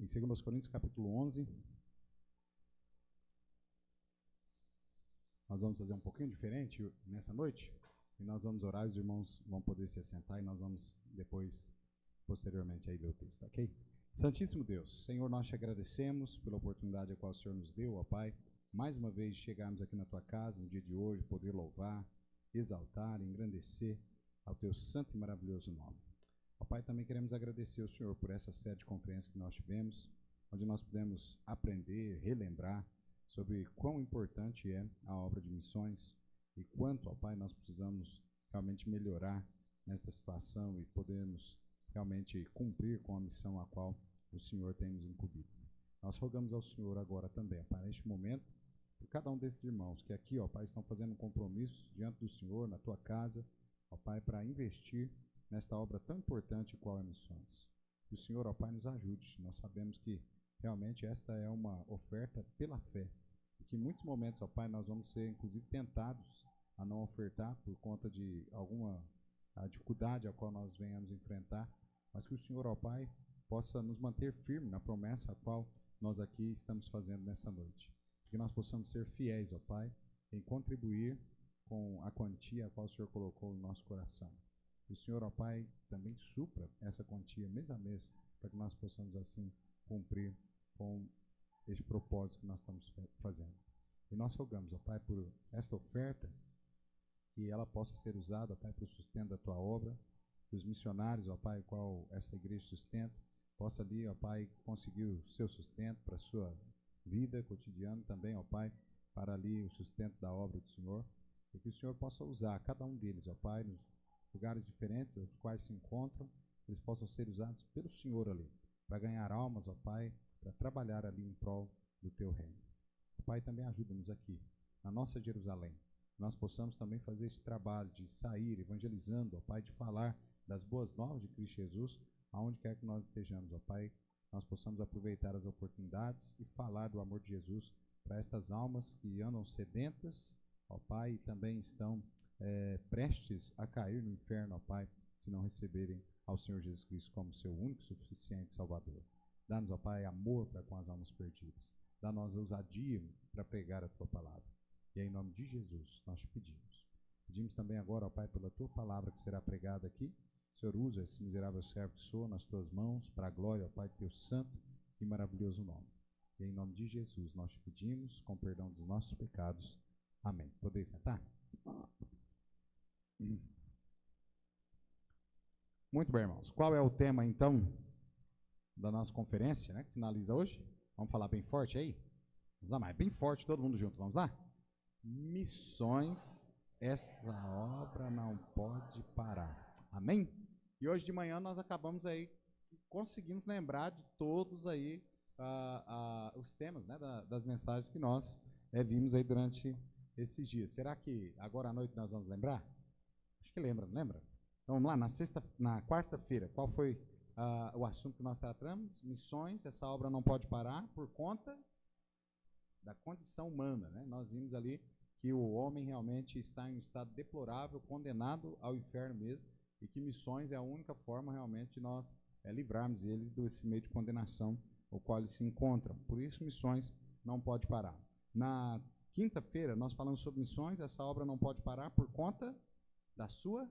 em 2 Coríntios capítulo 11. Nós vamos fazer um pouquinho diferente nessa noite, e nós vamos orar, os irmãos vão poder se assentar, e nós vamos depois, posteriormente, aí ler o texto, ok? Santíssimo Deus, Senhor, nós te agradecemos pela oportunidade a qual o Senhor nos deu, ó Pai, mais uma vez chegarmos aqui na Tua casa no dia de hoje, poder louvar, exaltar, engrandecer ao Teu santo e maravilhoso nome. Ó Pai, também queremos agradecer ao Senhor por essa série de conferência que nós tivemos, onde nós pudemos aprender, relembrar sobre quão importante é a obra de missões e quanto, ó Pai, nós precisamos realmente melhorar nesta situação e podermos realmente cumprir com a missão a qual o Senhor tem nos incumbido. Nós rogamos ao Senhor agora também, para este momento, por cada um desses irmãos que aqui, ó Pai, estão fazendo um compromisso diante do Senhor, na Tua casa, ó Pai, para investir nesta obra tão importante qual é missões. Que o Senhor, ó Pai, nos ajude. Nós sabemos que realmente esta é uma oferta pela fé. E que em muitos momentos, ó Pai, nós vamos ser inclusive tentados a não ofertar por conta de alguma dificuldade a qual nós venhamos enfrentar, mas que o Senhor, ó Pai, possa nos manter firme na promessa a qual nós aqui estamos fazendo nessa noite. Que nós possamos ser fiéis, ó Pai, em contribuir com a quantia a qual o Senhor colocou no nosso coração. Que o Senhor, ó Pai, também supra essa quantia mês a mês, para que nós possamos assim cumprir com este propósito que nós estamos fazendo. E nós rogamos, ó Pai, por esta oferta, que ela possa ser usada, ó Pai, para o sustento da Tua obra, que os missionários, ó Pai, qual essa igreja sustenta, possa ali, ó Pai, conseguir o seu sustento para a sua vida cotidiana também, ó Pai, para ali o sustento da obra do Senhor, e que o Senhor possa usar cada um deles, ó Pai, nos lugares diferentes os quais se encontram, eles possam ser usados pelo Senhor ali, para ganhar almas, ó Pai, para trabalhar ali em prol do Teu reino. Ó Pai, também ajuda-nos aqui, na nossa Jerusalém, nós possamos também fazer esse trabalho de sair evangelizando, ó Pai, de falar das boas novas de Cristo Jesus, aonde quer que nós estejamos, ó Pai, nós possamos aproveitar as oportunidades e falar do amor de Jesus para estas almas que andam sedentas, ó Pai, e também estão prestes a cair no inferno, ó Pai, se não receberem ao Senhor Jesus Cristo como seu único e suficiente Salvador. Dá-nos, ó Pai, amor para com as almas perdidas. Dá-nos ousadia para pregar a Tua palavra. E é em nome de Jesus nós te pedimos. Pedimos também agora, ó Pai, pela Tua palavra que será pregada aqui. O Senhor usa esse miserável servo que sou nas Tuas mãos, para a glória, ó Pai, do Teu santo e maravilhoso nome. E é em nome de Jesus nós te pedimos, com perdão dos nossos pecados. Amém. Podeis sentar? Muito bem, irmãos. Qual é o tema, então, da nossa conferência, né, que finaliza hoje? Vamos falar bem forte aí? Vamos lá, mas bem forte, todo mundo junto. Vamos lá? Missões, essa obra não pode parar. Amém? E hoje de manhã nós acabamos aí, conseguimos lembrar de todos aí os temas, né, das mensagens que nós vimos aí durante esses dias. Será que agora à noite nós vamos lembrar? Acho que lembra, não lembra? Então vamos lá, na quarta-feira, qual foi o assunto que nós tratamos? Missões, essa obra não pode parar por conta da condição humana, né? Nós vimos ali que o homem realmente está em um estado deplorável, condenado ao inferno mesmo, e que missões é a única forma realmente de nós livrarmos eles desse meio de condenação ao qual eles se encontram. Por isso, missões não pode parar. Na quinta-feira, nós falamos sobre missões, essa obra não pode parar por conta da sua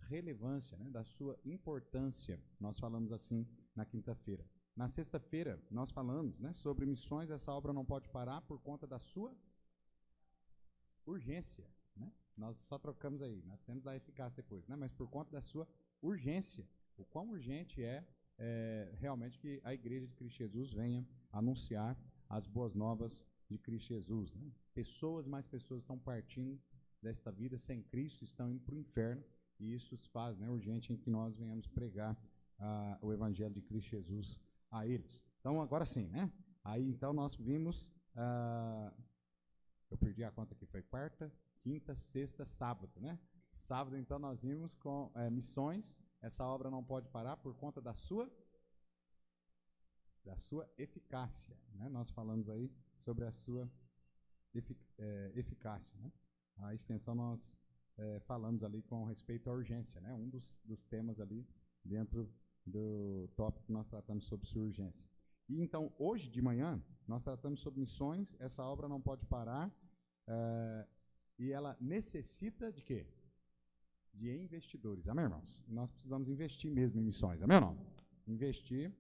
relevância, né, da sua importância. Nós falamos assim na quinta-feira. Na sexta-feira, nós falamos, né, sobre missões, essa obra não pode parar por conta da sua urgência. Né? Nós só trocamos aí, nós temos a eficácia depois, né, mas por conta da sua urgência. O quão urgente é realmente que a Igreja de Cristo Jesus venha anunciar as boas novas de Cristo Jesus. Né? Mais pessoas estão partindo desta vida sem Cristo, estão indo para o inferno, e isso se faz, né, urgente em que nós venhamos pregar o Evangelho de Cristo Jesus a eles. Então, agora sim, né? Aí, então, nós vimos, eu perdi a conta aqui, foi quarta, quinta, sexta, sábado, né? Sábado, então, nós vimos com missões, essa obra não pode parar por conta da sua eficácia, né? Nós falamos aí sobre a sua eficácia, né? A extensão nós falamos ali com respeito à urgência, né? Um dos temas ali dentro do tópico que nós tratamos sobre sua urgência. E então, hoje de manhã, nós tratamos sobre missões, essa obra não pode parar, e ela necessita de quê? De investidores, amém, irmãos? Nós precisamos investir mesmo em missões, amém ou não? Investir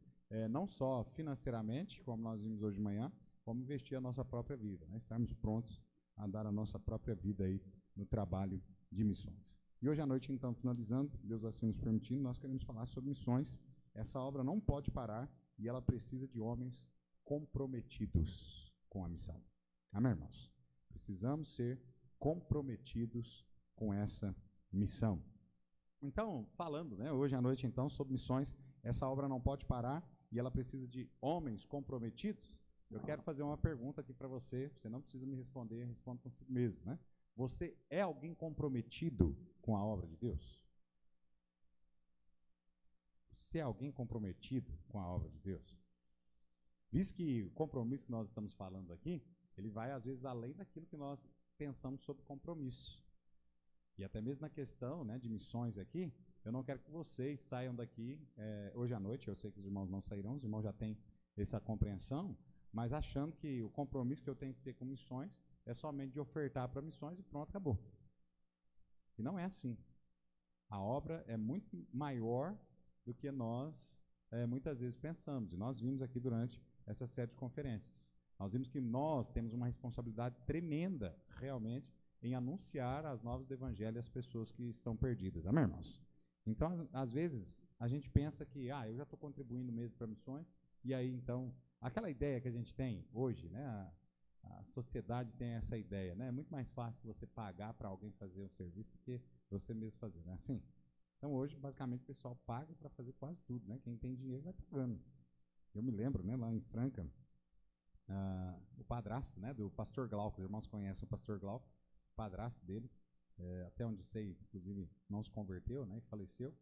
não só financeiramente, como nós vimos hoje de manhã, como investir a nossa própria vida, né? Estarmos prontos a dar a nossa própria vida aí no trabalho de missões. E hoje à noite, então, finalizando, Deus assim nos permitindo, nós queremos falar sobre missões. Essa obra não pode parar e ela precisa de homens comprometidos com a missão. Amém, irmãos? Precisamos ser comprometidos com essa missão. Então, falando, né, hoje à noite, então, sobre missões, essa obra não pode parar e ela precisa de homens comprometidos. Eu quero fazer uma pergunta aqui para você não precisa me responder, responda consigo mesmo, né? Você é alguém comprometido com a obra de Deus? Você é alguém comprometido com a obra de Deus? Visto que o compromisso que nós estamos falando aqui, ele vai às vezes além daquilo que nós pensamos sobre compromisso. E até mesmo na questão, né, de missões aqui, eu não quero que vocês saiam daqui hoje à noite, eu sei que os irmãos não sairão, os irmãos já têm essa compreensão, mas achando que o compromisso que eu tenho que ter com missões é somente de ofertar para missões e pronto, acabou. E não é assim. A obra é muito maior do que nós muitas vezes pensamos. E nós vimos aqui durante essa série de conferências. Nós vimos que nós temos uma responsabilidade tremenda, realmente, em anunciar as novas do Evangelho às pessoas que estão perdidas. Amém, irmãos? Então, às vezes, a gente pensa que, eu já estou contribuindo mesmo para missões, e aí, então, aquela ideia que a gente tem hoje, né, a sociedade tem essa ideia, né, é muito mais fácil você pagar para alguém fazer um serviço do que você mesmo fazer, não é assim? Então, hoje, basicamente, o pessoal paga para fazer quase tudo, né, quem tem dinheiro vai pagando. Eu me lembro, né, lá em Franca, o padrasto, né, do pastor Glauco, os irmãos conhecem o pastor Glauco, o padrasto dele, até onde sei, inclusive, não se converteu, né, e faleceu,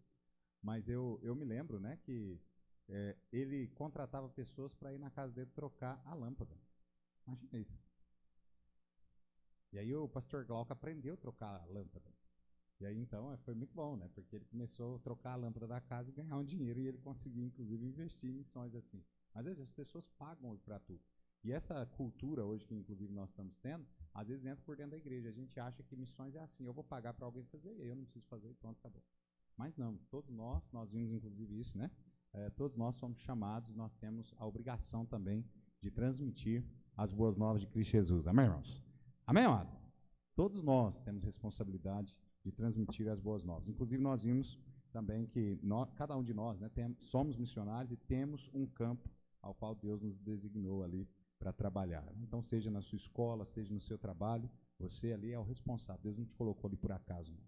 mas eu me lembro, né, que ele contratava pessoas para ir na casa dele trocar a lâmpada. Imagina isso. E aí o pastor Glauco aprendeu a trocar a lâmpada. E aí então foi muito bom, né, porque ele começou a trocar a lâmpada da casa e ganhar um dinheiro, e ele conseguiu, inclusive, investir em missões assim. Mas às vezes as pessoas pagam hoje para tudo. E essa cultura hoje que, inclusive, nós estamos tendo, às vezes entra por dentro da igreja. A gente acha que missões é assim, eu vou pagar para alguém fazer, eu não preciso fazer, pronto, acabou. Mas não, todos nós vimos, inclusive, isso, né? Todos nós somos chamados, nós temos a obrigação também de transmitir as boas novas de Cristo Jesus. Amém, irmãos? Amém, amado? Todos nós temos responsabilidade de transmitir as boas novas. Inclusive, nós vimos também que cada um de nós, né, somos missionários e temos um campo ao qual Deus nos designou ali para trabalhar. Então, seja na sua escola, seja no seu trabalho, você ali é o responsável. Deus não te colocou ali por acaso, não.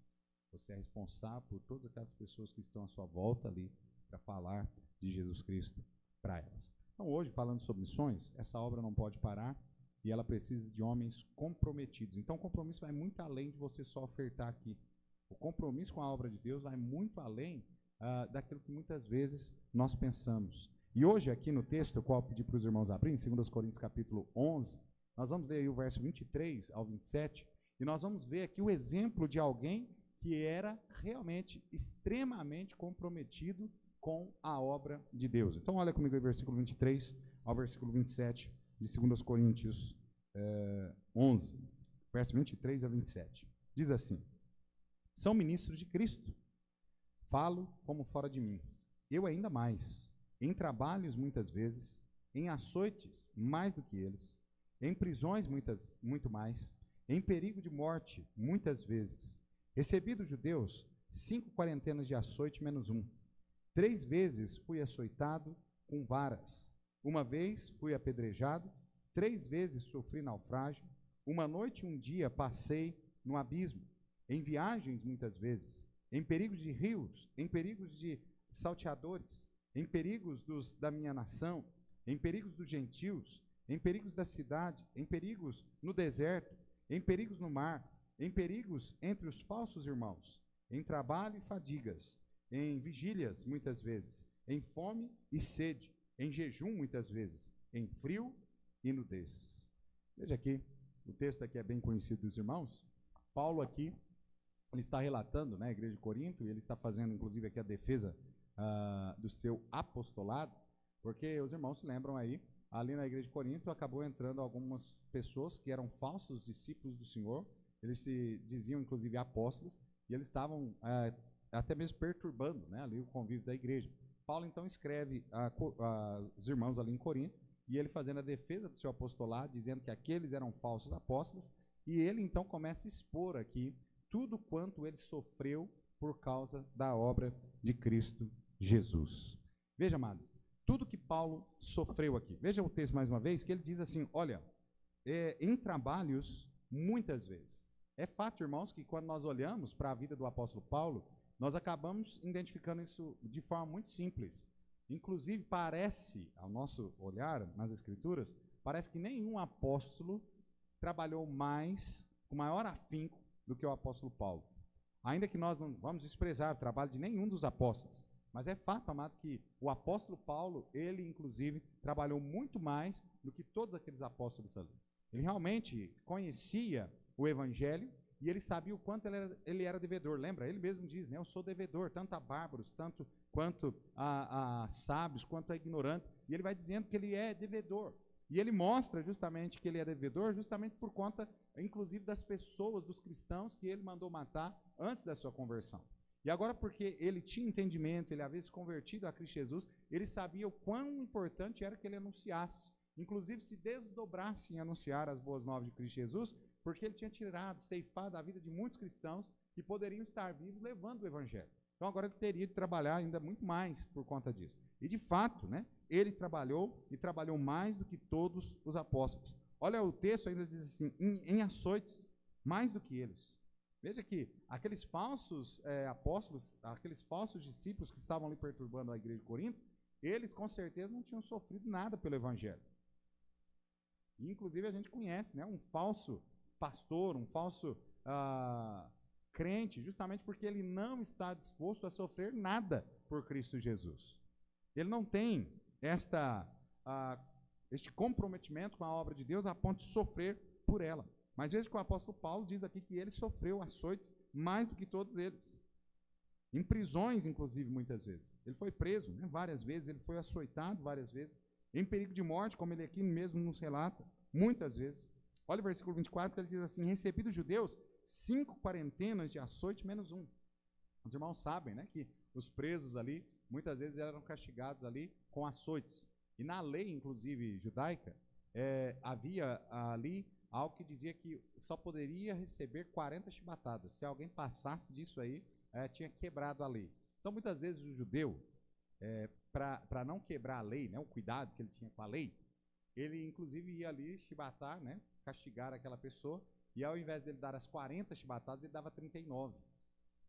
Você é responsável por todas aquelas pessoas que estão à sua volta ali para falar de Jesus Cristo para elas. Então, hoje, falando sobre missões, essa obra não pode parar e ela precisa de homens comprometidos. Então, o compromisso vai muito além de você só ofertar aqui. O compromisso com a obra de Deus vai muito além daquilo que muitas vezes nós pensamos. E hoje, aqui no texto, eu qual pedi para os irmãos abrirem, em 2 Coríntios capítulo 11, nós vamos ler aí o verso 23 ao 27, e nós vamos ver aqui o exemplo de alguém que era realmente extremamente comprometido com a obra de Deus. Então, olha comigo aí, versículo 23 ao versículo 27 de 2 Coríntios 11, verso 23 a 27. Diz assim: são ministros de Cristo, falo como fora de mim, eu ainda mais, em trabalhos muitas vezes, em açoites mais do que eles, em prisões muito mais, em perigo de morte muitas vezes. Recebi dos judeus 5 quarentenas de açoite menos 1. 3 vezes fui açoitado com varas. 1 vez fui apedrejado. 3 vezes sofri naufrágio. 1 noite e 1 dia passei no abismo. Em viagens muitas vezes, em perigos de rios, em perigos de salteadores, em perigos da minha nação, em perigos dos gentios, em perigos da cidade, em perigos no deserto, em perigos no mar, em perigos entre os falsos irmãos, em trabalho e fadigas, em vigílias muitas vezes, em fome e sede, em jejum muitas vezes, em frio e nudez. Veja aqui, o texto aqui é bem conhecido dos irmãos. Paulo aqui, ele está relatando, né, a igreja de Corinto, e ele está fazendo inclusive aqui a defesa do seu apostolado, Porque os irmãos se lembram aí, ali na igreja de Corinto acabou entrando algumas pessoas que eram falsos discípulos do Senhor, eles se diziam inclusive apóstolos, e eles estavam até mesmo perturbando, né, ali o convívio da igreja. Paulo então escreve aos irmãos ali em Corinto, e ele fazendo a defesa do seu apostolado, dizendo que aqueles eram falsos apóstolos, e ele então começa a expor aqui tudo quanto ele sofreu por causa da obra de Cristo Jesus. Veja, amado, tudo que Paulo sofreu aqui. Veja o texto mais uma vez, que ele diz assim, olha, em trabalhos, muitas vezes. É fato, irmãos, que quando nós olhamos para a vida do apóstolo Paulo, nós acabamos identificando isso de forma muito simples. Inclusive, parece, ao nosso olhar nas Escrituras, parece que nenhum apóstolo trabalhou mais, com maior afinco, do que o apóstolo Paulo. Ainda que nós não vamos desprezar o trabalho de nenhum dos apóstolos, mas é fato, amado, que o apóstolo Paulo, ele inclusive trabalhou muito mais do que todos aqueles apóstolos ali. Ele realmente conhecia o evangelho e ele sabia o quanto ele era devedor. Lembra? Ele mesmo diz, né? Eu sou devedor, tanto a bárbaros, tanto quanto a sábios, quanto a ignorantes. E ele vai dizendo que ele é devedor. E ele mostra justamente que ele é devedor justamente por conta, inclusive, das pessoas, dos cristãos que ele mandou matar antes da sua conversão. E agora, porque ele tinha entendimento, ele havia se convertido a Cristo Jesus, ele sabia o quão importante era que ele anunciasse, inclusive se desdobrasse em anunciar as boas novas de Cristo Jesus, porque ele tinha tirado, ceifado a vida de muitos cristãos que poderiam estar vivos levando o evangelho. Então agora ele teria de trabalhar ainda muito mais por conta disso. E de fato, né, ele trabalhou e trabalhou mais do que todos os apóstolos. Olha, o texto ainda diz assim, em açoites, mais do que eles. Veja que aqueles falsos apóstolos, aqueles falsos discípulos que estavam ali perturbando a igreja de Corinto, eles com certeza não tinham sofrido nada pelo evangelho. E, inclusive a gente conhece, né, um falso pastor, um falso crente, justamente porque ele não está disposto a sofrer nada por Cristo Jesus. Ele não tem este comprometimento com a obra de Deus a ponto de sofrer por ela. Mas veja que o apóstolo Paulo diz aqui que ele sofreu açoites mais do que todos eles. Em prisões, inclusive, muitas vezes. Ele foi preso, né, várias vezes, ele foi açoitado várias vezes. Em perigo de morte, como ele aqui mesmo nos relata, muitas vezes. Olha o versículo 24, que ele diz assim, recebi dos judeus 5 quarentenas de açoite menos 1. Os irmãos sabem, né, que os presos ali, muitas vezes eram castigados ali com açoites. E na lei, inclusive, judaica, havia ali algo que dizia que só poderia receber 40 chibatadas. Se alguém passasse disso aí, tinha quebrado a lei. Então, muitas vezes, o judeu, para não quebrar a lei, né, o cuidado que ele tinha com a lei, ele, inclusive, ia ali chibatar, né, castigar aquela pessoa, e ao invés dele dar as 40 chibatadas, ele dava 39.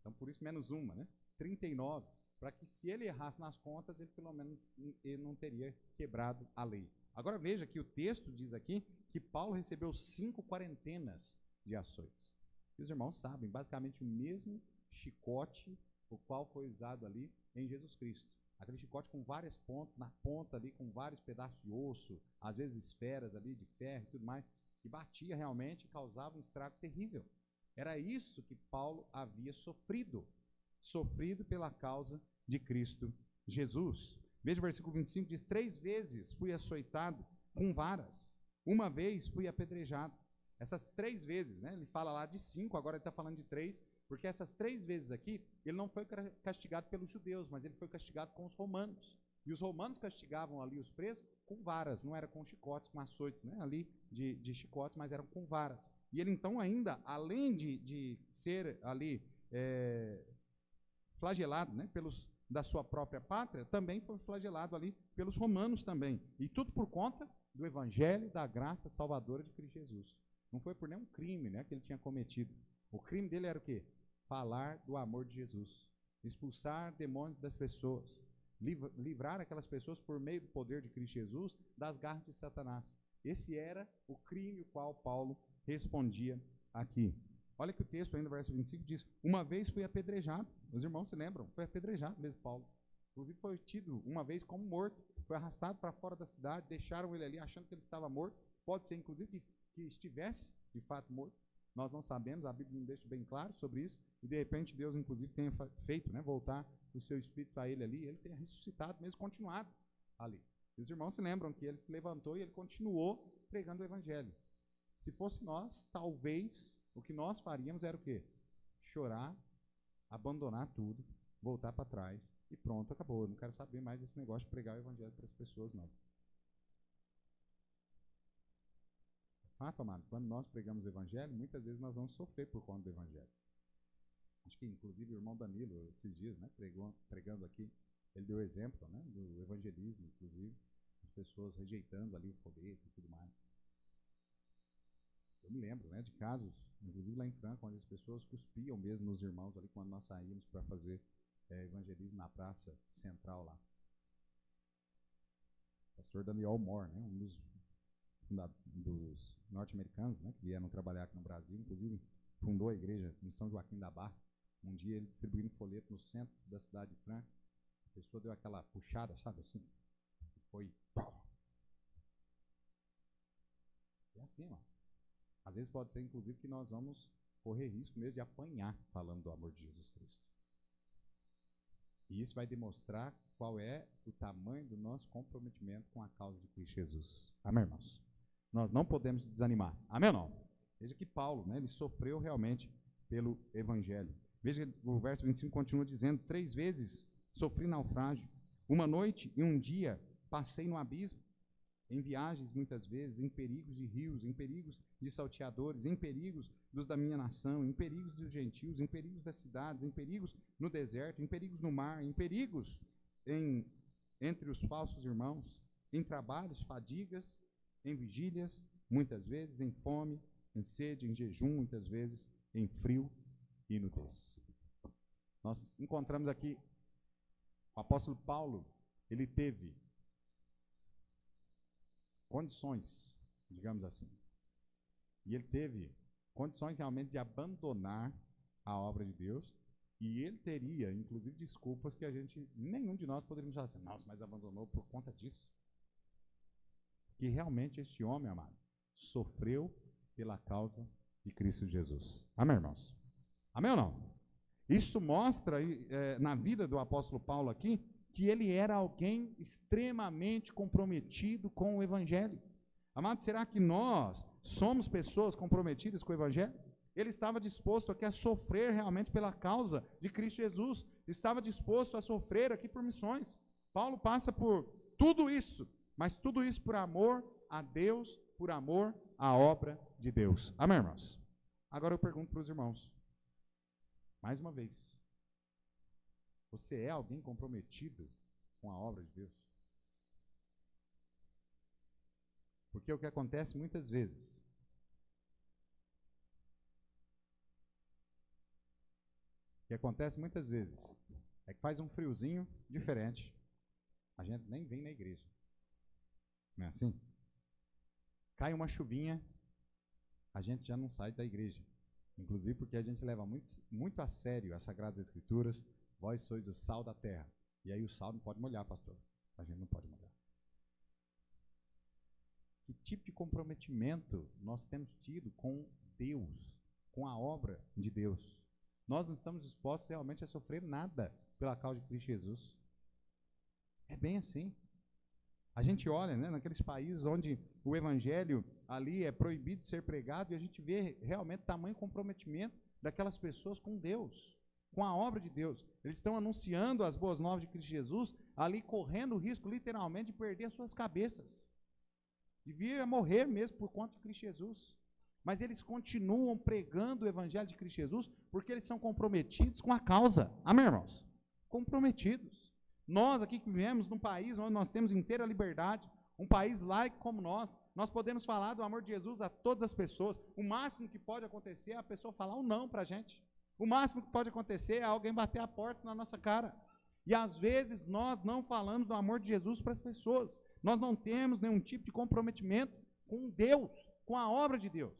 Então, por isso, menos uma, né? 39, para que se ele errasse nas contas, ele pelo menos ele não teria quebrado a lei. Agora veja que o texto diz aqui que Paulo recebeu 5 quarentenas de açoites. E os irmãos sabem, basicamente o mesmo chicote o qual foi usado ali em Jesus Cristo. Aquele chicote com várias pontas, na ponta ali com vários pedaços de osso, às vezes esferas ali de ferro e tudo mais, que batia realmente e causava um estrago terrível. Era isso que Paulo havia sofrido pela causa de Cristo Jesus. Veja o versículo 25, diz, 3 vezes fui açoitado com varas, uma vez fui apedrejado. Essas 3 vezes, né, ele fala lá de 5, agora ele está falando de 3, porque essas 3 vezes aqui, ele não foi castigado pelos judeus, mas ele foi castigado com os romanos. E os romanos castigavam ali os presos com varas, não era com chicotes, com açoites, né, ali de chicotes, mas eram com varas. E ele então ainda, além de ser ali flagelado, né, da sua própria pátria, também foi flagelado ali pelos romanos também. E tudo por conta do evangelho da graça salvadora de Cristo Jesus. Não foi por nenhum crime, né, que ele tinha cometido. O crime dele era o quê? Falar do amor de Jesus. Expulsar demônios das pessoas. Livrar aquelas pessoas por meio do poder de Cristo Jesus das garras de Satanás. Esse era o crime o qual Paulo respondia aqui. Olha que o texto ainda, verso 25, diz, uma vez fui apedrejado. Os irmãos se lembram? Foi apedrejado mesmo, Paulo. Inclusive foi tido uma vez como morto. Foi arrastado para fora da cidade, deixaram ele ali achando que ele estava morto. Pode ser, inclusive, que estivesse, de fato, morto. Nós não sabemos, a Bíblia não deixa bem claro sobre isso. E, de repente, Deus, inclusive, tenha feito, né, voltar o seu espírito a ele ali. Ele tenha ressuscitado, mesmo continuado ali. E os irmãos se lembram que ele se levantou e ele continuou pregando o evangelho. Se fosse nós, talvez o que nós faríamos era o quê? Chorar, abandonar tudo, voltar para trás e pronto, acabou. Eu não quero saber mais desse negócio de pregar o evangelho para as pessoas, não. Fato, amado, quando nós pregamos o evangelho, muitas vezes nós vamos sofrer por conta do evangelho. Acho que, inclusive, o irmão Danilo, esses dias, né, pregando aqui, ele deu exemplo, né, do evangelismo, inclusive, as pessoas rejeitando ali o folheto e tudo mais. Eu me lembro, né, de casos, inclusive lá em Franca, onde as pessoas cuspiam mesmo nos irmãos ali quando nós saímos para fazer evangelismo na praça central lá. O pastor Daniel Moore, né, um dos norte-americanos, né, que vieram trabalhar aqui no Brasil, inclusive fundou a igreja em São Joaquim da Barra. Um dia ele distribuindo folheto no centro da cidade de Franca, a pessoa deu aquela puxada, sabe assim? E foi. É assim, ó. Às vezes pode ser, inclusive, que nós vamos correr risco mesmo de apanhar falando do amor de Jesus Cristo. E isso vai demonstrar qual é o tamanho do nosso comprometimento com a causa de Cristo Jesus. Amém, irmãos? Nós não podemos desanimar. Amém ou não? Veja que Paulo, né, ele sofreu realmente pelo evangelho. Veja que o verso 25 continua dizendo: 3 vezes sofri naufrágio, uma noite e um dia passei no abismo, em viagens muitas vezes, em perigos de rios, em perigos de salteadores, em perigos dos da minha nação, em perigos dos gentios, em perigos das cidades, em perigos no deserto, em perigos no mar, em perigos entre os falsos irmãos, em trabalhos, fadigas, em vigílias, muitas vezes, em fome, em sede, em jejum, muitas vezes, em frio e nudez. Nós encontramos aqui o apóstolo Paulo, ele teve condições, digamos assim, e ele teve condições realmente de abandonar a obra de Deus, e ele teria, inclusive, desculpas que nenhum de nós poderíamos falar assim: nossa, mas abandonou por conta disso. Que realmente este homem, amado, sofreu pela causa de Cristo Jesus. Amém, irmãos? Amém ou não? Isso mostra na vida do apóstolo Paulo aqui que ele era alguém extremamente comprometido com o evangelho. Amado, será que nós somos pessoas comprometidas com o evangelho? Ele estava disposto aqui a sofrer realmente pela causa de Cristo Jesus. Estava disposto a sofrer aqui por missões. Paulo passa por tudo isso, mas tudo isso por amor a Deus, por amor à obra de Deus. Amém, irmãos? Agora eu pergunto para os irmãos, mais uma vez, você é alguém comprometido com a obra de Deus? Porque o que acontece muitas vezes é que faz um friozinho diferente, a gente nem vem na igreja. Não é assim? Cai uma chuvinha, a gente já não sai da igreja. Inclusive porque a gente leva muito a sério as Sagradas Escrituras. Vós sois o sal da terra. E aí o sal não pode molhar, pastor. A gente não pode molhar. Que tipo de comprometimento nós temos tido com Deus, com a obra de Deus? Nós não estamos dispostos realmente a sofrer nada pela causa de Cristo Jesus. É bem assim. A gente olha, né, naqueles países onde o evangelho ali é proibido de ser pregado, e a gente vê realmente tamanho comprometimento daquelas pessoas com Deus, com a obra de Deus. Eles estão anunciando as boas novas de Cristo Jesus, ali correndo o risco literalmente de perder as suas cabeças, de vir a morrer mesmo por conta de Cristo Jesus. Mas eles continuam pregando o evangelho de Cristo Jesus porque eles são comprometidos com a causa. Amém, irmãos? Comprometidos. Nós aqui que vivemos num país onde nós temos inteira liberdade, um país laico como nós podemos falar do amor de Jesus a todas as pessoas. O máximo que pode acontecer é a pessoa falar um não para a gente. O máximo que pode acontecer é alguém bater a porta na nossa cara. E às vezes nós não falamos do amor de Jesus para as pessoas. Nós não temos nenhum tipo de comprometimento com Deus, com a obra de Deus.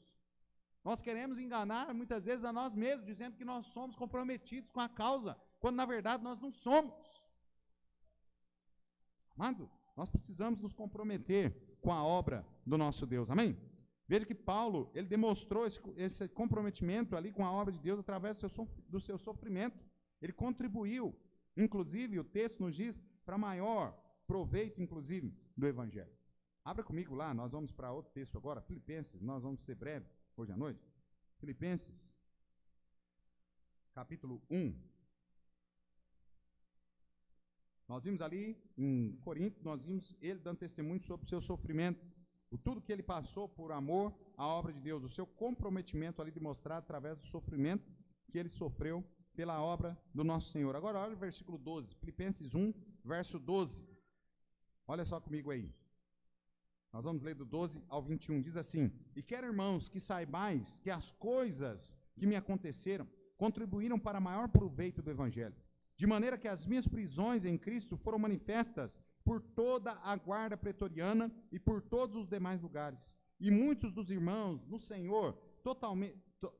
Nós queremos enganar muitas vezes a nós mesmos, dizendo que nós somos comprometidos com a causa, quando na verdade nós não somos. Amado, nós precisamos nos comprometer com a obra do nosso Deus, amém? Veja que Paulo, ele demonstrou esse comprometimento ali com a obra de Deus através do seu sofrimento. Ele contribuiu, inclusive, o texto nos diz, para maior proveito, inclusive, do Evangelho. Abra comigo lá, nós vamos para outro texto agora, Filipenses, nós vamos ser breve hoje à noite. Filipenses, capítulo 1. Nós vimos ali em Corinto, nós vimos ele dando testemunho sobre o seu sofrimento, o tudo que ele passou por amor à obra de Deus, o seu comprometimento ali demonstrado através do sofrimento que ele sofreu pela obra do nosso Senhor. Agora olha o versículo 12, Filipenses 1, verso 12. Olha só comigo aí. Nós vamos ler do 12 ao 21, diz assim: E quero, irmãos, que saibais que as coisas que me aconteceram contribuíram para maior proveito do Evangelho, de maneira que as minhas prisões em Cristo foram manifestas por toda a guarda pretoriana e por todos os demais lugares. E muitos dos irmãos no Senhor,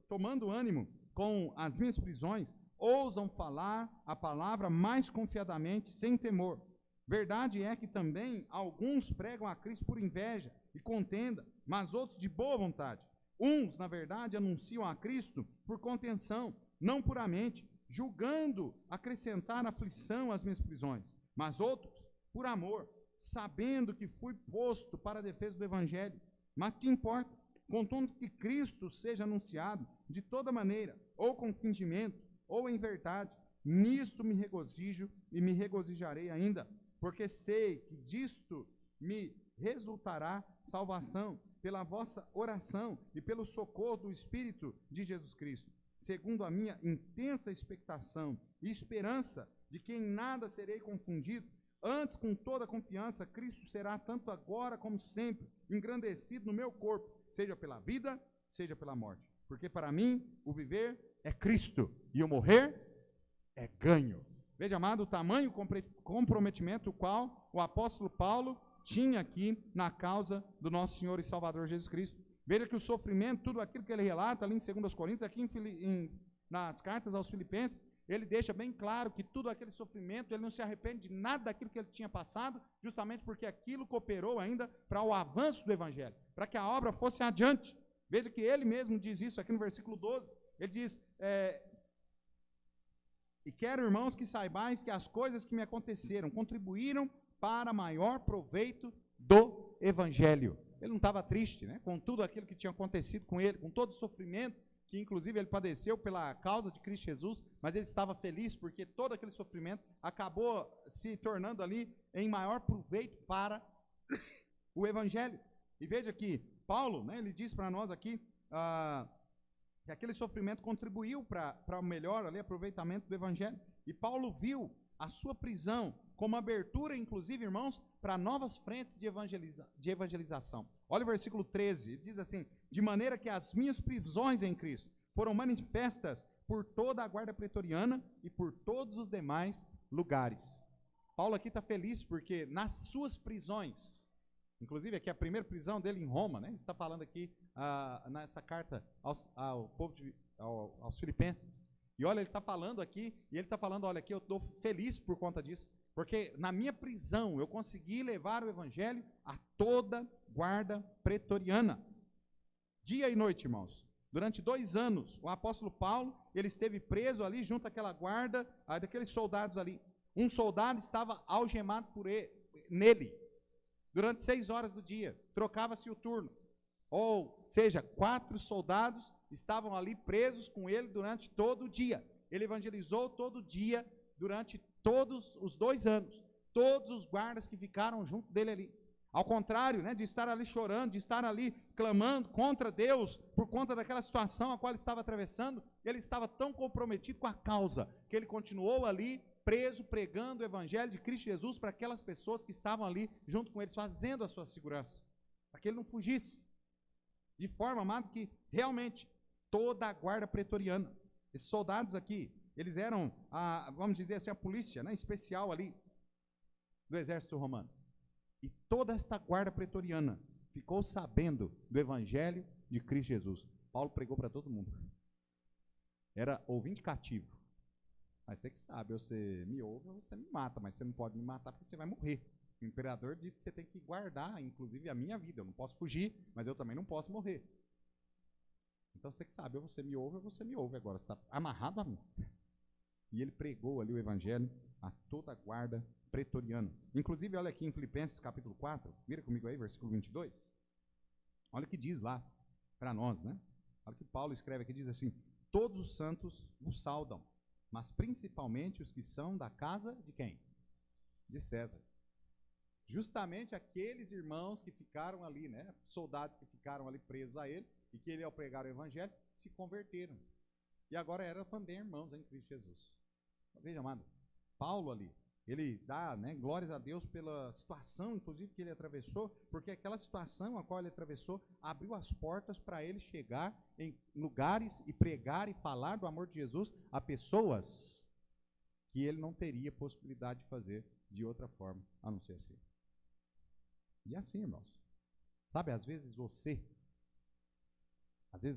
tomando ânimo com as minhas prisões, ousam falar a palavra mais confiadamente, sem temor. Verdade é que também alguns pregam a Cristo por inveja e contenda, mas outros de boa vontade. Uns, na verdade, anunciam a Cristo por contenção, não puramente, julgando acrescentar aflição às minhas prisões, mas outros por amor, sabendo que fui posto para a defesa do Evangelho. Mas que importa? Contanto que Cristo seja anunciado de toda maneira, ou com fingimento, ou em verdade, nisto me regozijo e me regozijarei ainda, porque sei que disto me resultará salvação, pela vossa oração e pelo socorro do Espírito de Jesus Cristo, segundo a minha intensa expectação e esperança de que em nada serei confundido. Antes, com toda a confiança, Cristo será, tanto agora como sempre, engrandecido no meu corpo, seja pela vida, seja pela morte. Porque para mim, o viver é Cristo, e o morrer é ganho. Veja, amado, o tamanho comprometimento o qual o apóstolo Paulo tinha aqui na causa do nosso Senhor e Salvador Jesus Cristo. Veja que o sofrimento, tudo aquilo que ele relata ali em 2 Coríntios, aqui nas cartas aos Filipenses, ele deixa bem claro que tudo aquele sofrimento, ele não se arrepende de nada daquilo que ele tinha passado, justamente porque aquilo cooperou ainda para o avanço do Evangelho, para que a obra fosse adiante. Veja que ele mesmo diz isso aqui no versículo 12. Ele diz, e quero, irmãos, que saibais que as coisas que me aconteceram contribuíram para maior proveito do Evangelho. Ele não estava triste, né, com tudo aquilo que tinha acontecido com ele, com todo o sofrimento que inclusive ele padeceu pela causa de Cristo Jesus, mas ele estava feliz porque todo aquele sofrimento acabou se tornando ali em maior proveito para o Evangelho. E veja que Paulo, né, ele diz para nós aqui que aquele sofrimento contribuiu para o melhor ali, aproveitamento do Evangelho. E Paulo viu a sua prisão como abertura, inclusive, irmãos, para novas frentes de evangelização. Olha o versículo 13, ele diz assim: de maneira que as minhas prisões em Cristo foram manifestas por toda a guarda pretoriana e por todos os demais lugares. Paulo aqui está feliz porque nas suas prisões, inclusive aqui a primeira prisão dele em Roma, né? Ele está falando aqui nessa carta aos Filipenses. E olha, ele está falando aqui, e ele está falando, olha aqui, eu estou feliz por conta disso, porque na minha prisão eu consegui levar o Evangelho a toda guarda pretoriana. Dia e noite, irmãos. Durante 2 anos, o apóstolo Paulo, ele esteve preso ali junto àquela guarda, daqueles soldados ali. Um soldado estava algemado nele, durante 6 horas do dia, trocava-se o turno. Ou seja, 4 soldados estavam ali presos com ele durante todo o dia. Ele evangelizou todo dia, durante todos os 2 anos. Todos os guardas que ficaram junto dele ali. Ao contrário, né, de estar ali chorando, de estar ali clamando contra Deus, por conta daquela situação a qual ele estava atravessando, ele estava tão comprometido com a causa, que ele continuou ali preso, pregando o Evangelho de Cristo Jesus para aquelas pessoas que estavam ali junto com eles, fazendo a sua segurança, para que ele não fugisse. De forma, amado, que realmente toda a guarda pretoriana, esses soldados aqui, eles eram, vamos dizer assim, a polícia, né, especial ali do exército romano. E toda esta guarda pretoriana ficou sabendo do Evangelho de Cristo Jesus. Paulo pregou para todo mundo. Era ouvinte cativo. Mas você que sabe, você me ouve, você me mata, mas você não pode me matar porque você vai morrer. O imperador disse que você tem que guardar, inclusive, a minha vida. Eu não posso fugir, mas eu também não posso morrer. Então você que sabe, ou você me ouve, ou você me ouve agora. Você está amarrado a mim. E ele pregou ali o Evangelho a toda a guarda pretoriano. Inclusive, olha aqui em Filipenses capítulo 4, vira comigo aí, versículo 22. Olha o que diz lá para nós, né? Olha o que Paulo escreve aqui, diz assim: todos os santos os saudam, mas principalmente os que são da casa de quem? De César. Justamente aqueles irmãos que ficaram ali, né? Soldados que ficaram ali presos a ele, e que ele, ao pregar o evangelho, se converteram. E agora eram também irmãos em Cristo Jesus. Veja, amado, Paulo ali, ele dá, né, glórias a Deus pela situação, inclusive, que ele atravessou, porque aquela situação a qual ele atravessou abriu as portas para ele chegar em lugares e pregar e falar do amor de Jesus a pessoas que ele não teria possibilidade de fazer de outra forma, a não ser assim. E assim, irmãos, sabe, às vezes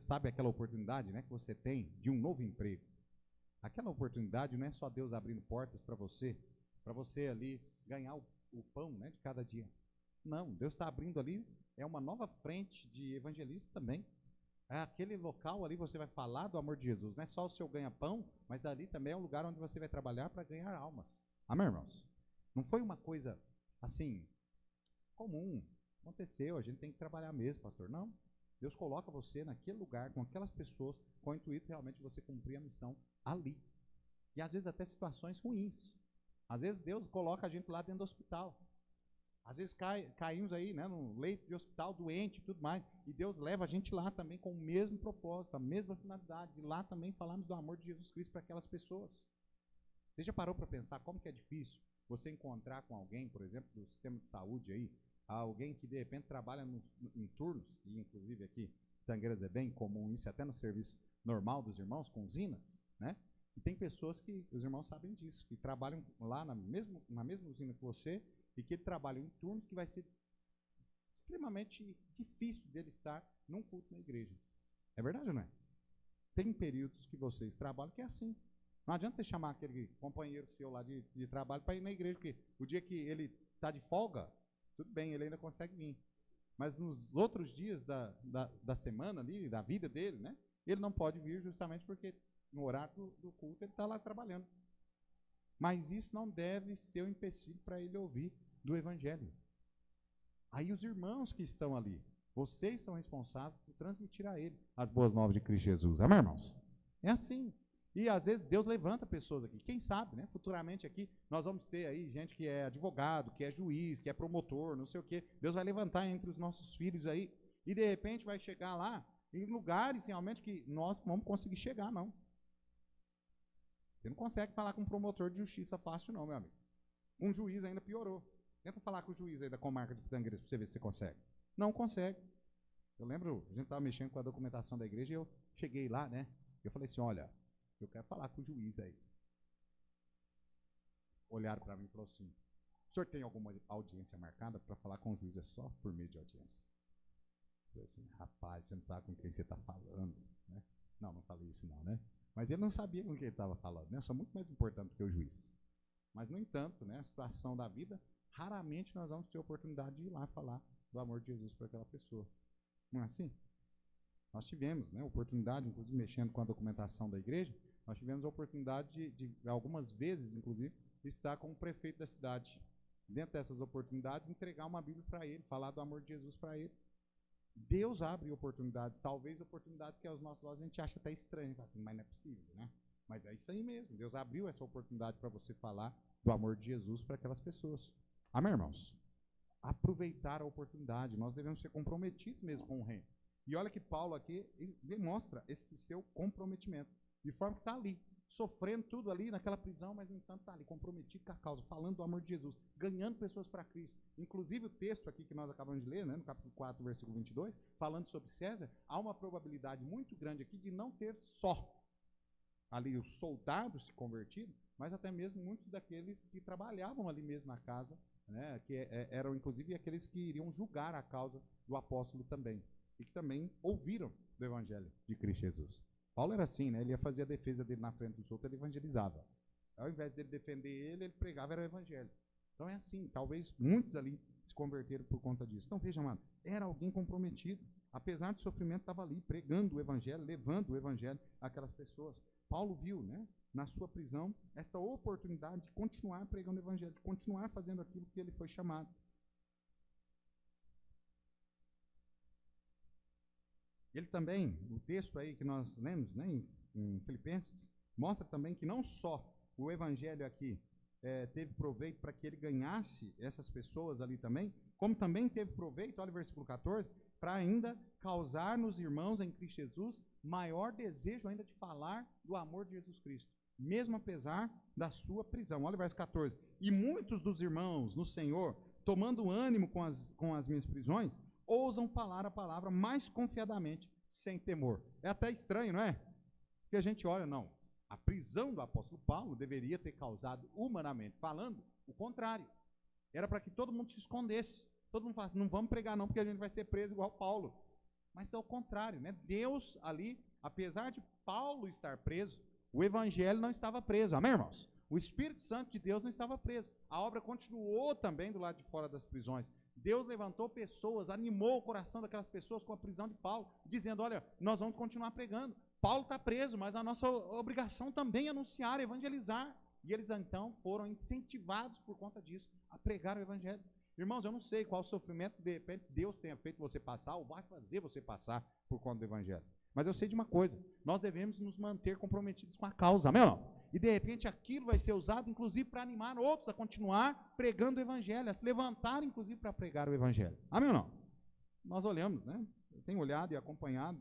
sabe aquela oportunidade, né, que você tem de um novo emprego. Aquela oportunidade não é só Deus abrindo portas para você ali ganhar o pão, né, de cada dia. Não, Deus está abrindo ali, é uma nova frente de evangelismo também. É aquele local ali você vai falar do amor de Jesus. Não é só o seu ganha-pão, mas dali também é um lugar onde você vai trabalhar para ganhar almas. Amém, irmãos? Não foi uma coisa assim comum. Aconteceu, a gente tem que trabalhar mesmo, pastor. Não. Deus coloca você naquele lugar, com aquelas pessoas, com o intuito realmente de você cumprir a missão ali. E às vezes até situações ruins. Às vezes Deus coloca a gente lá dentro do hospital. Às vezes caímos aí, né, no leito de hospital, doente e tudo mais. E Deus leva a gente lá também com o mesmo propósito, a mesma finalidade, de lá também falarmos do amor de Jesus Cristo para aquelas pessoas. Você já parou para pensar como que é difícil você encontrar com alguém, por exemplo, do sistema de saúde aí, alguém que de repente trabalha em turnos, e inclusive aqui em Tangueiras é bem comum isso, até no serviço normal dos irmãos, com usinas, né? E tem pessoas que, os irmãos sabem disso, que trabalham lá na mesma usina que você, e que ele trabalha em turnos que vai ser extremamente difícil dele estar num culto na igreja. É verdade ou não é? Tem períodos que vocês trabalham que é assim. Não adianta você chamar aquele companheiro seu lá de trabalho para ir na igreja, porque o dia que ele está de folga, tudo bem, ele ainda consegue vir. Mas nos outros dias da semana ali, da vida dele, né, ele não pode vir justamente porque no horário do culto ele está lá trabalhando. Mas isso não deve ser um empecilho para ele ouvir do evangelho. Aí os irmãos que estão ali, vocês são responsáveis por transmitir a ele as boas novas de Cristo Jesus. Amém, irmãos? É assim. E às vezes Deus levanta pessoas aqui. Quem sabe, né? Futuramente aqui nós vamos ter aí gente que é advogado, que é juiz, que é promotor, não sei o quê. Deus vai levantar entre os nossos filhos aí e de repente vai chegar lá em lugares realmente que nós não vamos conseguir chegar, não. Você não consegue falar com um promotor de justiça fácil, não, meu amigo. Um juiz ainda piorou. Tenta falar com o juiz aí da comarca de Pitangueiras para você ver se você consegue. Não consegue. Eu lembro, a gente estava mexendo com a documentação da igreja e eu cheguei lá, né? Eu falei assim, olha, eu quero falar com o juiz aí. Olharam para mim e falaram assim, o senhor tem alguma audiência marcada? Para falar com o juiz é só por meio de audiência. Eu falei assim, rapaz, você não sabe com quem você está falando, né? Não falei isso não, né? Mas ele não sabia com quem ele estava falando, né? Eu sou muito mais importante que o juiz. Mas, no entanto, né, a situação da vida, raramente nós vamos ter a oportunidade de ir lá falar do amor de Jesus para aquela pessoa. Não é assim? Nós tivemos, né, oportunidade, inclusive mexendo com a documentação da igreja, nós tivemos a oportunidade de algumas vezes, inclusive, estar com o prefeito da cidade. Dentro dessas oportunidades, entregar uma Bíblia para ele, falar do amor de Jesus para ele. Deus abre oportunidades, talvez oportunidades que aos nossos olhos a gente acha até estranho, assim, mas não é possível, né? Mas é isso aí mesmo, Deus abriu essa oportunidade para você falar do amor de Jesus para aquelas pessoas. Amém, irmãos? Aproveitar a oportunidade, nós devemos ser comprometidos mesmo com o reino. E olha que Paulo aqui demonstra esse seu comprometimento, de forma que está ali, sofrendo tudo ali naquela prisão, mas no entanto está ali, comprometido com a causa, falando do amor de Jesus, ganhando pessoas para Cristo. Inclusive o texto aqui que nós acabamos de ler, né, no capítulo 4, versículo 22, falando sobre César, há uma probabilidade muito grande aqui de não ter só ali os soldados se convertidos, mas até mesmo muitos daqueles que trabalhavam ali mesmo na casa, né, que eram inclusive aqueles que iriam julgar a causa do apóstolo também, e que também ouviram do evangelho de Cristo Jesus. Paulo era assim, né, ele ia fazer a defesa dele na frente dos outros, ele evangelizava. Ao invés dele defender ele pregava era o evangelho. Então é assim, talvez muitos ali se converteram por conta disso. Então, veja, amado, era alguém comprometido. Apesar do sofrimento, estava ali pregando o evangelho, levando o evangelho àquelas pessoas. Paulo viu, né, na sua prisão, esta oportunidade de continuar pregando o evangelho, de continuar fazendo aquilo que ele foi chamado. Ele também, o texto aí que nós lemos, né, em Filipenses, mostra também que não só o evangelho aqui teve proveito para que ele ganhasse essas pessoas ali também, como também teve proveito, olha o versículo 14, para ainda causar nos irmãos em Cristo Jesus maior desejo ainda de falar do amor de Jesus Cristo, mesmo apesar da sua prisão. Olha o verso 14. E muitos dos irmãos no Senhor, tomando ânimo com as minhas prisões, ousam falar a palavra mais confiadamente, sem temor. É até estranho, não é? Porque a gente olha, não, a prisão do apóstolo Paulo deveria ter causado, humanamente falando, o contrário. Era para que todo mundo se escondesse. Todo mundo falasse, não vamos pregar não, porque a gente vai ser preso igual Paulo. Mas é o contrário, né? Deus ali, apesar de Paulo estar preso, o evangelho não estava preso. Amém, irmãos? O Espírito Santo de Deus não estava preso. A obra continuou também do lado de fora das prisões. Deus levantou pessoas, animou o coração daquelas pessoas com a prisão de Paulo, dizendo, olha, nós vamos continuar pregando. Paulo está preso, mas a nossa obrigação também é anunciar, evangelizar. E eles então foram incentivados por conta disso a pregar o evangelho. Irmãos, eu não sei qual sofrimento de repente Deus tenha feito você passar ou vai fazer você passar por conta do evangelho. Mas eu sei de uma coisa, nós devemos nos manter comprometidos com a causa, amém ou não? E de repente aquilo vai ser usado inclusive para animar outros a continuar pregando o evangelho, a se levantar inclusive para pregar o evangelho. Amém ou não? Nós olhamos, né? Eu tenho olhado e acompanhado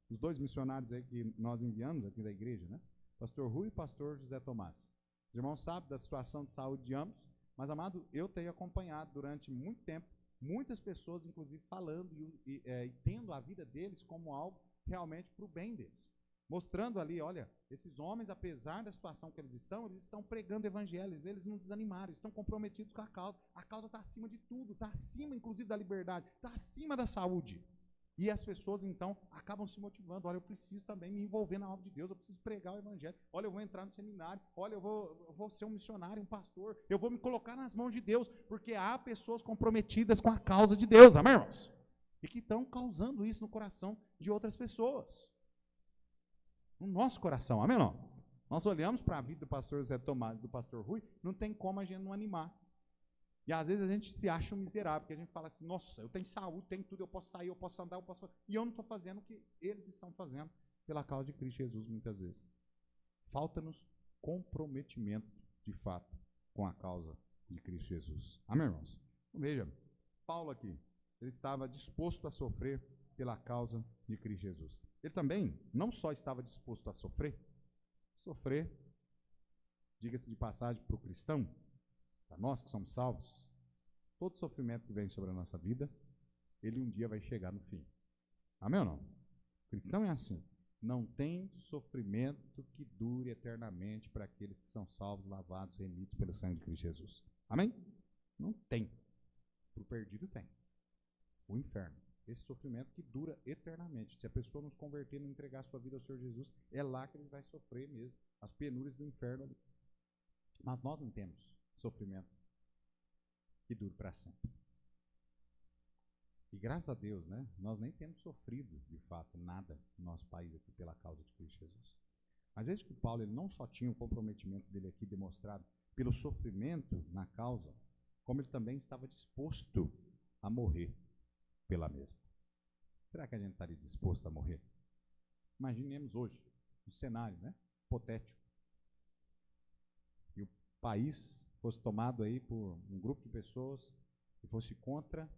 os dois missionários aí que nós enviamos aqui da igreja, né? Pastor Rui e pastor José Tomás. Os irmãos sabem da situação de saúde de ambos, mas, amado, eu tenho acompanhado durante muito tempo, muitas pessoas, inclusive, falando e tendo a vida deles como algo realmente para o bem deles. Mostrando ali, olha, esses homens, apesar da situação que eles estão pregando o evangelho, eles não desanimaram, estão comprometidos com a causa está acima de tudo, está acima, inclusive, da liberdade, está acima da saúde. E as pessoas, então, acabam se motivando. Olha, eu preciso também me envolver na obra de Deus, eu preciso pregar o evangelho. Olha, eu vou entrar no seminário. Olha, eu vou ser um missionário, um pastor. Eu vou me colocar nas mãos de Deus, porque há pessoas comprometidas com a causa de Deus, amém, irmãos? E que estão causando isso no coração de outras pessoas. No nosso coração, amém, não? Nós olhamos para a vida do pastor Zé Tomás e do pastor Rui, não tem como a gente não animar. E às vezes a gente se acha um miserável, porque a gente fala assim, nossa, eu tenho saúde, tenho tudo, eu posso sair, eu posso andar, eu posso fazer. E eu não estou fazendo o que eles estão fazendo pela causa de Cristo Jesus, muitas vezes. Falta-nos comprometimento, de fato, com a causa de Cristo Jesus. Amém, irmãos? Então, veja, Paulo aqui, ele estava disposto a sofrer pela causa de Cristo Jesus. Ele também não só estava disposto a sofrer, diga-se de passagem para o cristão, para nós que somos salvos, todo sofrimento que vem sobre a nossa vida, ele um dia vai chegar no fim. Amém ou não? O cristão é assim. Não tem sofrimento que dure eternamente para aqueles que são salvos, lavados, remidos pelo sangue de Cristo Jesus. Amém? Não tem. Para o perdido tem. O inferno. Esse sofrimento que dura eternamente. Se a pessoa não se converter, não entregar a sua vida ao Senhor Jesus, é lá que ele vai sofrer mesmo. As penúrias do inferno ali. Mas nós não temos sofrimento que dure para sempre. E graças a Deus, né, nós nem temos sofrido, de fato, nada no nosso país aqui pela causa de Cristo Jesus. Mas veja que Paulo ele não só tinha o comprometimento dele aqui demonstrado pelo sofrimento na causa, como ele também estava disposto a morrer pela mesma. Será que a gente estaria disposto a morrer? Imaginemos hoje, um cenário, né, hipotético. E o país fosse tomado aí por um grupo de pessoas que fosse contra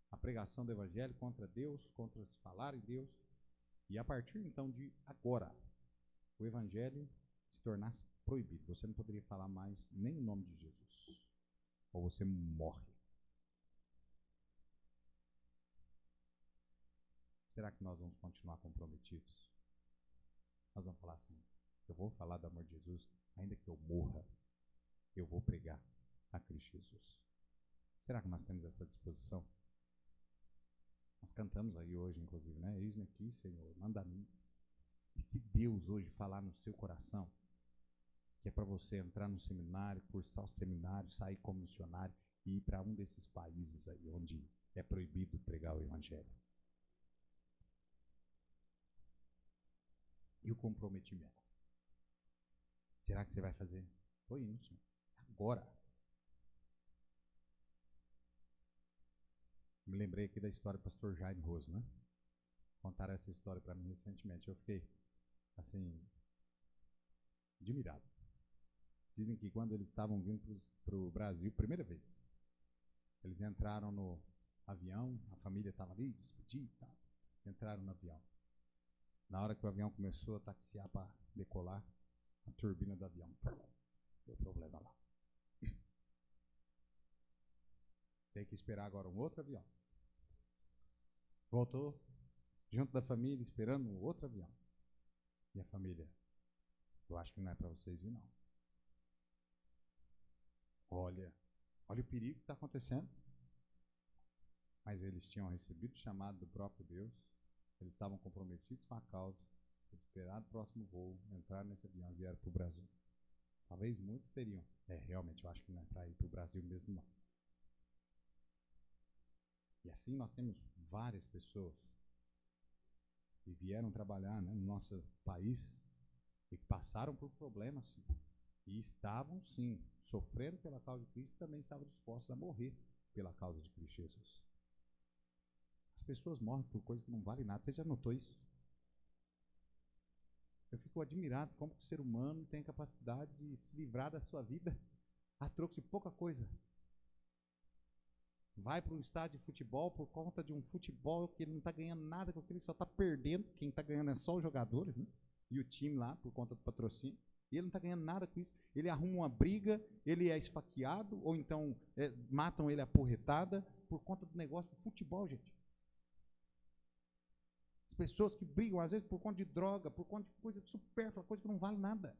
a pregação do evangelho, contra Deus, contra se falar em Deus, e a partir então de agora, o evangelho se tornasse proibido. Você não poderia falar mais nem o nome de Jesus, ou você morre. Será que nós vamos continuar comprometidos? Nós vamos falar assim, eu vou falar do amor de Jesus, ainda que eu morra, eu vou pregar a Cristo Jesus. Será que nós temos essa disposição? Nós cantamos aí hoje, inclusive, né? Eis-me aqui, Senhor, manda a mim. E se Deus hoje falar no seu coração, que é para você entrar no seminário, cursar o seminário, sair como missionário e ir para um desses países aí onde é proibido pregar o evangelho. E o comprometimento? Será que você vai fazer? Estou indo, senhor. Agora. Me lembrei aqui da história do pastor Jaime Roso, né? Contaram essa história para mim recentemente. Eu fiquei, assim, admirado. Dizem que quando eles estavam vindo para o Brasil, primeira vez, eles entraram no avião, a família estava ali, despedindo e tal. Entraram no avião. Na hora que o avião começou a taxiar para decolar, a turbina do avião deu problema lá. Tem que esperar agora um outro avião. Voltou, junto da família, esperando um outro avião. E a família, eu acho que não é para vocês ir, não. Olha o perigo que está acontecendo. Mas eles tinham recebido o chamado do próprio Deus, eles estavam comprometidos com a causa, eles esperaram o próximo voo, entraram nesse avião e vieram para o Brasil. Talvez muitos teriam. Realmente, eu acho que não é para ir para o Brasil mesmo, não. E assim nós temos várias pessoas que vieram trabalhar, né, no nosso país e que passaram por problemas, sim. E estavam, sim, sofrendo pela causa de Cristo e também estavam dispostos a morrer pela causa de Cristo Jesus. As pessoas morrem por coisas que não valem nada. Você já notou isso? Eu fico admirado como o ser humano tem a capacidade de se livrar da sua vida a troco de pouca coisa. Vai para um estádio de futebol por conta de um futebol que ele não está ganhando nada com aquilo, ele só está perdendo. Quem está ganhando é só os jogadores, né? E o time lá, por conta do patrocínio. E ele não está ganhando nada com isso. Ele arruma uma briga, ele é esfaqueado, ou então matam ele a porretada por conta do negócio do futebol, gente. As pessoas que brigam, às vezes, por conta de droga, por conta de coisa supérflua, coisa que não vale nada.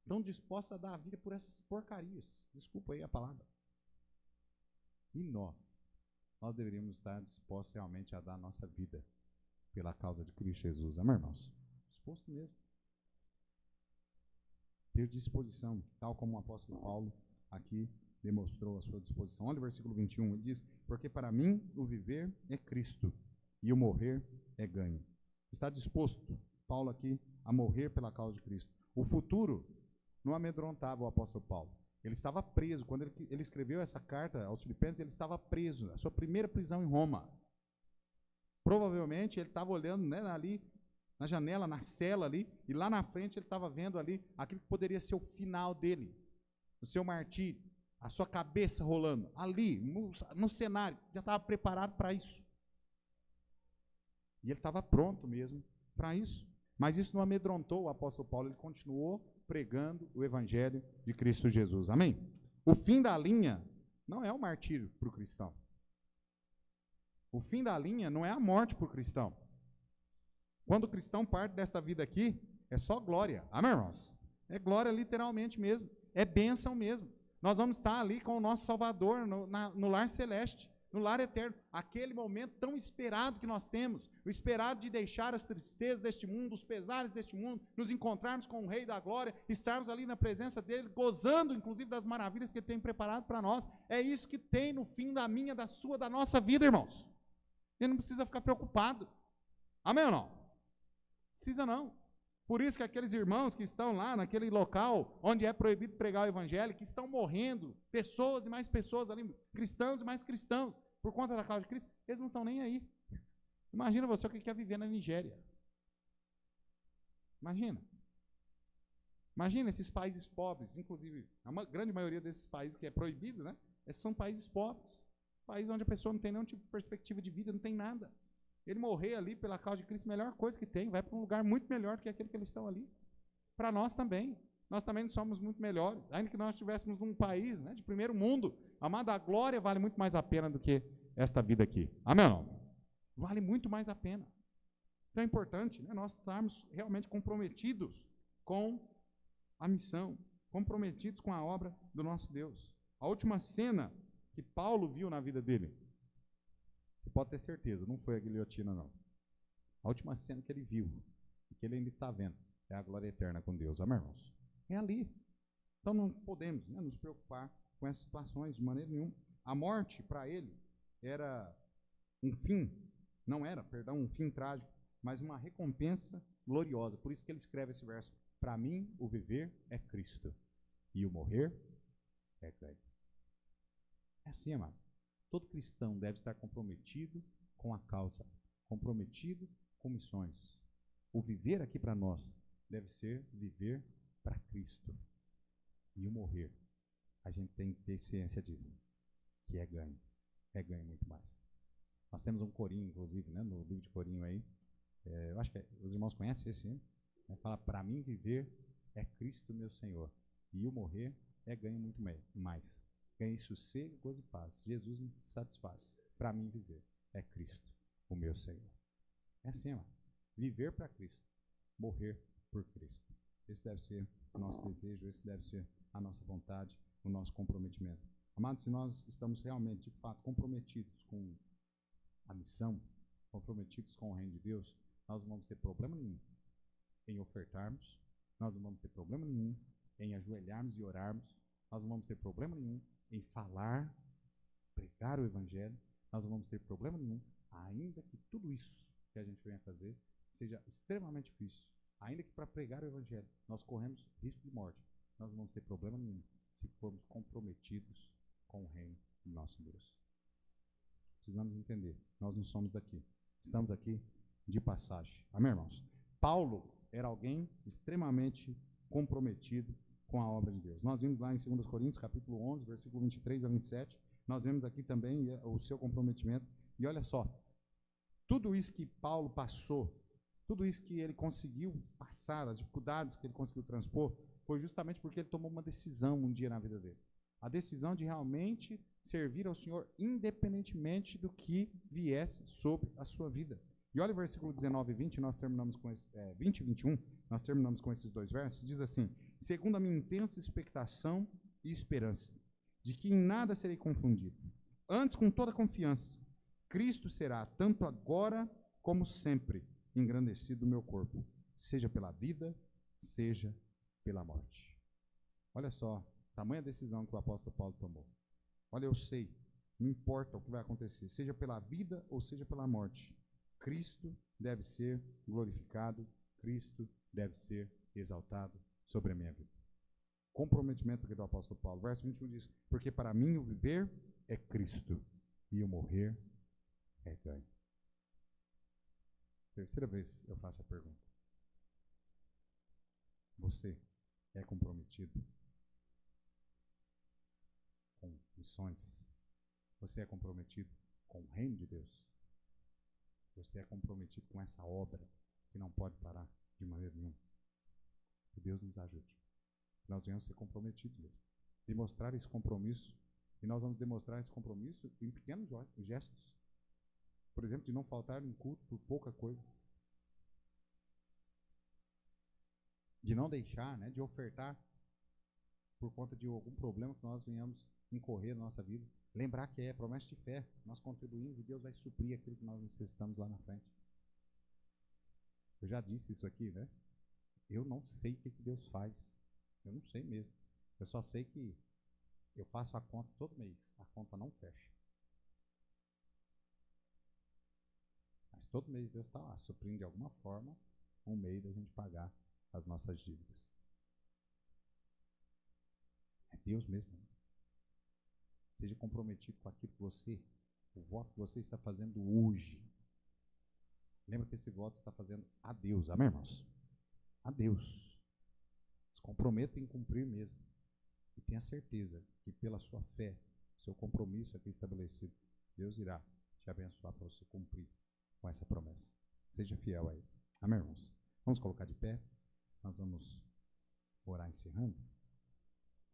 Estão dispostas a dar a vida por essas porcarias. Desculpa aí a palavra. E nós deveríamos estar dispostos realmente a dar a nossa vida pela causa de Cristo Jesus. Amém, irmãos? Disposto mesmo. Ter disposição, tal como o apóstolo Paulo aqui demonstrou a sua disposição. Olha o versículo 21, ele diz: porque para mim o viver é Cristo e o morrer é ganho. Está disposto, Paulo aqui, a morrer pela causa de Cristo. O futuro não amedrontava o apóstolo Paulo. Ele estava preso. Quando ele escreveu essa carta aos Filipenses, ele estava preso. A sua primeira prisão em Roma. Provavelmente ele estava olhando, né, ali na janela, na cela ali, e lá na frente ele estava vendo ali aquilo que poderia ser o final dele, o seu martírio, a sua cabeça rolando, ali, no cenário, já estava preparado para isso. E ele estava pronto mesmo para isso. Mas isso não amedrontou o apóstolo Paulo, ele continuou pregando o evangelho de Cristo Jesus. Amém? O fim da linha não é o martírio para o cristão. O fim da linha não é a morte para o cristão. Quando o cristão parte desta vida aqui, é só glória. Amém, irmãos? É glória literalmente mesmo. É bênção mesmo. Nós vamos estar ali com o nosso Salvador no lar celeste, no lar eterno. Aquele momento tão esperado que nós temos. O esperado de deixar as tristezas deste mundo, os pesares deste mundo, nos encontrarmos com o Rei da Glória, estarmos ali na presença dele, gozando inclusive das maravilhas que ele tem preparado para nós. É isso que tem no fim da minha, da sua, da nossa vida, irmãos. Ele não precisa ficar preocupado. Amém ou não? Precisa não. Por isso que aqueles irmãos que estão lá naquele local onde é proibido pregar o evangelho, que estão morrendo, pessoas e mais pessoas ali, cristãos e mais cristãos, por conta da causa de Cristo, eles não estão nem aí. Imagina você o que quer viver na Nigéria. Imagina. Imagina esses países pobres, inclusive, a grande maioria desses países que é proibido, né? São países pobres. Países onde a pessoa não tem nenhum tipo de perspectiva de vida, não tem nada. Ele morrer ali pela causa de Cristo, a melhor coisa que tem, vai para um lugar muito melhor do que aquele que eles estão ali. Para nós também. Nós também não somos muito melhores. Ainda que nós estivéssemos num país, né, de primeiro mundo, amado, a glória vale muito mais a pena do que esta vida aqui. Amém ou não? Vale muito mais a pena. Então é importante, né, nós estarmos realmente comprometidos com a missão, comprometidos com a obra do nosso Deus. A última cena que Paulo viu na vida dele, você pode ter certeza, não foi a guilhotina, não. A última cena que ele viu, e que ele ainda está vendo, é a glória eterna com Deus. Amém, irmãos? É ali. Então não podemos, né, nos preocupar com essas situações de maneira nenhuma. A morte, para ele, era um fim, não era, perdão, um fim trágico, mas uma recompensa gloriosa. Por isso que ele escreve esse verso: para mim, o viver é Cristo, e o morrer é ganho. É assim, amado. Todo cristão deve estar comprometido com a causa, comprometido com missões. O viver aqui para nós deve ser viver para Cristo. E o morrer, a gente tem que ter ciência disso, que é ganho muito mais. Nós temos um corinho, inclusive, né, no livro de corinho aí, eu acho que os irmãos conhecem esse hino, né, fala: para mim viver é Cristo meu Senhor, e o morrer é ganho muito mais. Ganhei sossego, gozo e paz. Jesus me satisfaz. Para mim viver é Cristo, o meu Senhor. É assim, mano. Viver para Cristo, morrer por Cristo. Esse deve ser o nosso desejo, esse deve ser a nossa vontade, o nosso comprometimento. Amados, se nós estamos realmente, de fato, comprometidos com a missão, comprometidos com o reino de Deus, nós não vamos ter problema nenhum em ofertarmos, nós não vamos ter problema nenhum em ajoelharmos e orarmos, nós não vamos ter problema nenhum em falar, pregar o Evangelho, nós não vamos ter problema nenhum, ainda que tudo isso que a gente venha fazer seja extremamente difícil, ainda que para pregar o Evangelho nós corremos risco de morte, nós não vamos ter problema nenhum se formos comprometidos com o reino do nosso Deus. Precisamos entender, nós não somos daqui, estamos aqui de passagem. Amém, irmãos? Paulo era alguém extremamente comprometido com a obra de Deus. Nós vimos lá em 2 Coríntios, capítulo 11, versículo 23 a 27, nós vemos aqui também o seu comprometimento. E olha só, tudo isso que Paulo passou, tudo isso que ele conseguiu passar, as dificuldades que ele conseguiu transpor, foi justamente porque ele tomou uma decisão um dia na vida dele. A decisão de realmente servir ao Senhor independentemente do que viesse sobre a sua vida. E olha o versículo 19 e 20, nós terminamos com 20 e 21, nós terminamos com esses dois versos, diz assim: segundo a minha intensa expectação e esperança, de que em nada serei confundido. Antes, com toda confiança, Cristo será, tanto agora como sempre, engrandecido no meu corpo, seja pela vida, seja pela morte. Olha só, tamanha decisão que o apóstolo Paulo tomou. Olha, eu sei, não importa o que vai acontecer, seja pela vida ou seja pela morte, Cristo deve ser glorificado, Cristo deve ser exaltado sobre a minha vida. Comprometimento aqui do apóstolo Paulo. Verso 21 diz: porque para mim o viver é Cristo e o morrer é ganho. Terceira vez eu faço a pergunta. Você é comprometido com missões? Você é comprometido com o reino de Deus? Você é comprometido com essa obra que não pode parar de maneira nenhuma? Que Deus nos ajude. Nós venhamos ser comprometidos mesmo. Demonstrar esse compromisso. E nós vamos demonstrar esse compromisso em pequenos gestos. Por exemplo, de não faltar em culto por pouca coisa. De não deixar, né, de ofertar por conta de algum problema que nós venhamos incorrer na nossa vida. Lembrar que é promessa de fé. Nós contribuímos e Deus vai suprir aquilo que nós necessitamos lá na frente. Eu já disse isso aqui, né? Eu não sei o que Deus faz. Eu não sei mesmo. Eu só sei que eu faço a conta todo mês. A conta não fecha. Mas todo mês Deus está lá, suprindo de alguma forma um meio da gente pagar as nossas dívidas. É Deus mesmo. Seja comprometido com aquilo que você, o voto que você está fazendo hoje. Lembra que esse voto você está fazendo a Deus, amém, irmãos? A Deus. Se comprometa em cumprir mesmo. E tenha certeza que pela sua fé, seu compromisso aqui estabelecido, Deus irá te abençoar para você cumprir com essa promessa. Seja fiel a Ele. Amém, irmãos? Vamos colocar de pé. Nós vamos orar encerrando.